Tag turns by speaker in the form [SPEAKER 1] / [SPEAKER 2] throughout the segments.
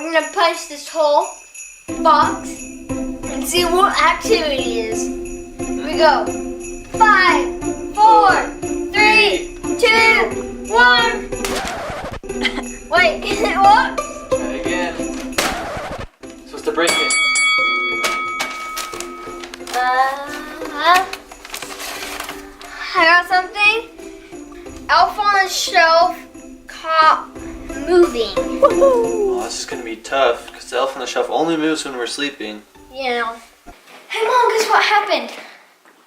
[SPEAKER 1] we're gonna punch this whole box and see what activity it is. Here we go. 5, 4, 3, 2, 1. Wait, what?
[SPEAKER 2] Try again. Supposed to break it.
[SPEAKER 1] I got something. Elf on the Shelf caught moving.
[SPEAKER 2] Oh, this is gonna be tough because the elf on the shelf only moves when we're sleeping.
[SPEAKER 1] Yeah. Hey Mom, guess what happened?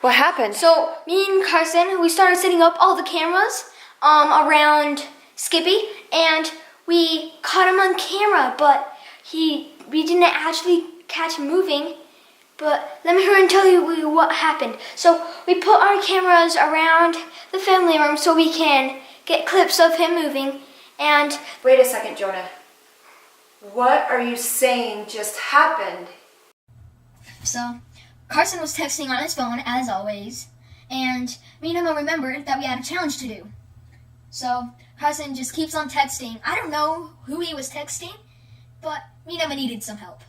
[SPEAKER 3] What happened?
[SPEAKER 1] So me and Carson, we started setting up all the cameras around Skippy, and we caught him on camera, but we didn't actually catch him moving. But let me hurry and tell you what happened. So we put our cameras around the family room so we can get clips of him moving. And
[SPEAKER 3] wait a second, Jonah. What are you saying just happened?
[SPEAKER 1] so Carson was texting on his phone as always, and me and Emma remembered that we had a challenge to do. So Carson just keeps on texting. I don't know who he was texting, but me and Emma needed some help.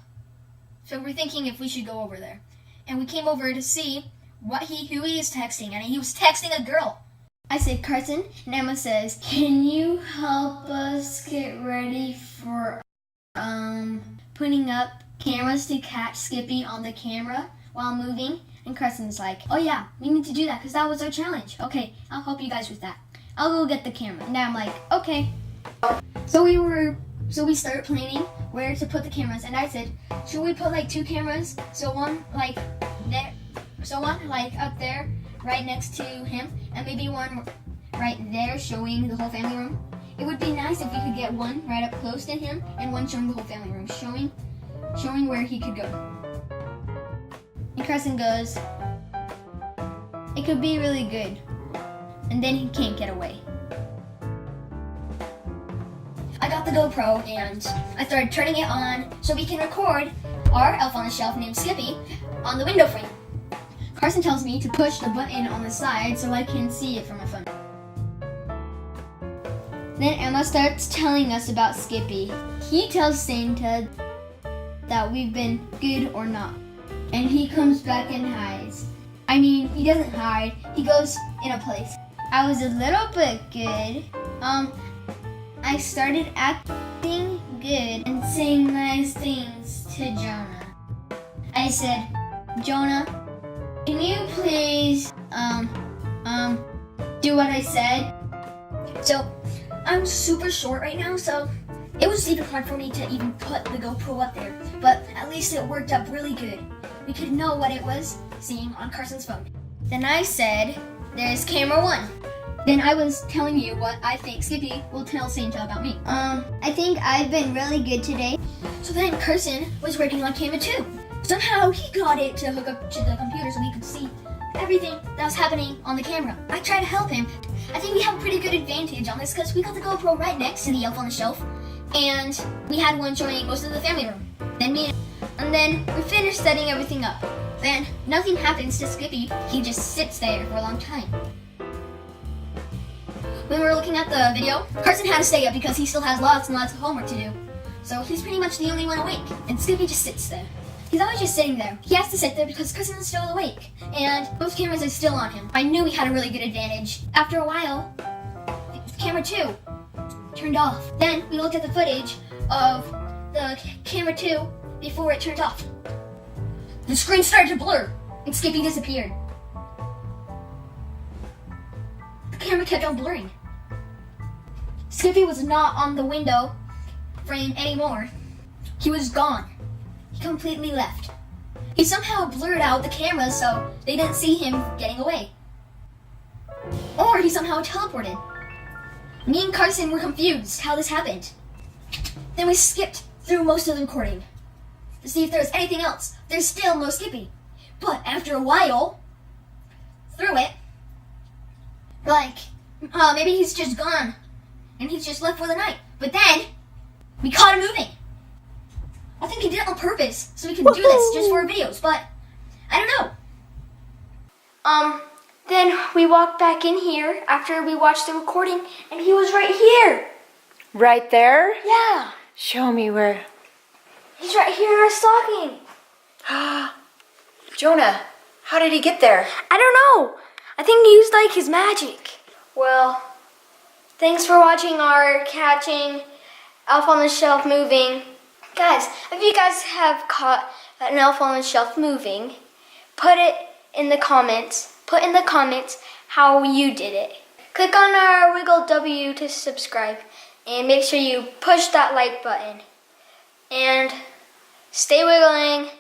[SPEAKER 1] So we're thinking if we should go over there. And we came over to see who he is texting, and he was texting a girl. I said, Carson, and Emma says, can you help us get ready for putting up cameras to catch Skippy on the camera while moving? And Carson's like, oh yeah, we need to do that because that was our challenge. Okay, I'll help you guys with that. I'll go get the camera. And I'm like, okay. So we started planning where to put the cameras, and I said, should we put like 2 cameras? So one like there, so one like up there, right next to him, and maybe one right there showing the whole family room. It would be nice if we could get one right up close to him and one showing the whole family room, showing where he could go. And Carson goes, it could be really good, and then he can't get away. I got the GoPro and I started turning it on so we can record our elf on the shelf named Skippy on the window frame. Carson tells me to push the button on the side so I can see it from my phone. Then Emma starts telling us about Skippy. He tells Santa that we've been good or not, and he comes back and hides. I mean, he doesn't hide, he goes in a place. I was a little bit good. I started acting good and saying nice things to Jonah. I said, Jonah, can you please, do what I said? So, I'm super short right now, so it was even hard for me to even put the GoPro up there, but at least it worked up really good. We could know what it was seeing on Carson's phone. Then I said, there's camera 1. Then I was telling you what I think Skippy will tell Santa about me. I think I've been really good today. So then Carson was working on camera 2. Somehow he got it to hook up to the computer so he could see everything that was happening on the camera. I tried to help him. I think we have a pretty good advantage on this because we got the GoPro right next to the elf on the shelf, and we had one showing most of the family room. Then we finished setting everything up. Then nothing happens to Skippy. He just sits there for a long time. When we were looking at the video, Carson had to stay up because he still has lots and lots of homework to do. So he's pretty much the only one awake, and Skippy just sits there. He's always just sitting there. He has to sit there because Carson is still awake, and both cameras are still on him. I knew we had a really good advantage. After a while, camera 2 turned off. Then we looked at the footage of the camera 2 before it turned off. The screen started to blur, and Skippy disappeared. The camera kept on blurring. Skippy was not on the window frame anymore. He was gone. He completely left. He somehow blurred out the cameras so they didn't see him getting away. Or he somehow teleported. Me and Carson were confused how this happened. Then we skipped through most of the recording to see if there was anything else. There's still no Skippy. But after a while, through it, like, maybe he's just gone and he's just left for the night. But then, we caught him moving. I think he did it on purpose so we could do this just for our videos, but I don't know. Then we walked back in here after we watched the recording, and he was right here.
[SPEAKER 3] Right there?
[SPEAKER 1] Yeah.
[SPEAKER 3] Show me where.
[SPEAKER 1] He's right here in our stocking.
[SPEAKER 3] Jonah, how did he get there?
[SPEAKER 1] I don't know. I think he used like his magic. Well, thanks for watching our catching Elf on the Shelf moving. Guys, if you guys have caught an elf on the shelf moving, put it in the comments. Put in the comments how you did it. Click on our Wyggl W to subscribe and make sure you push that like button. And stay wiggling.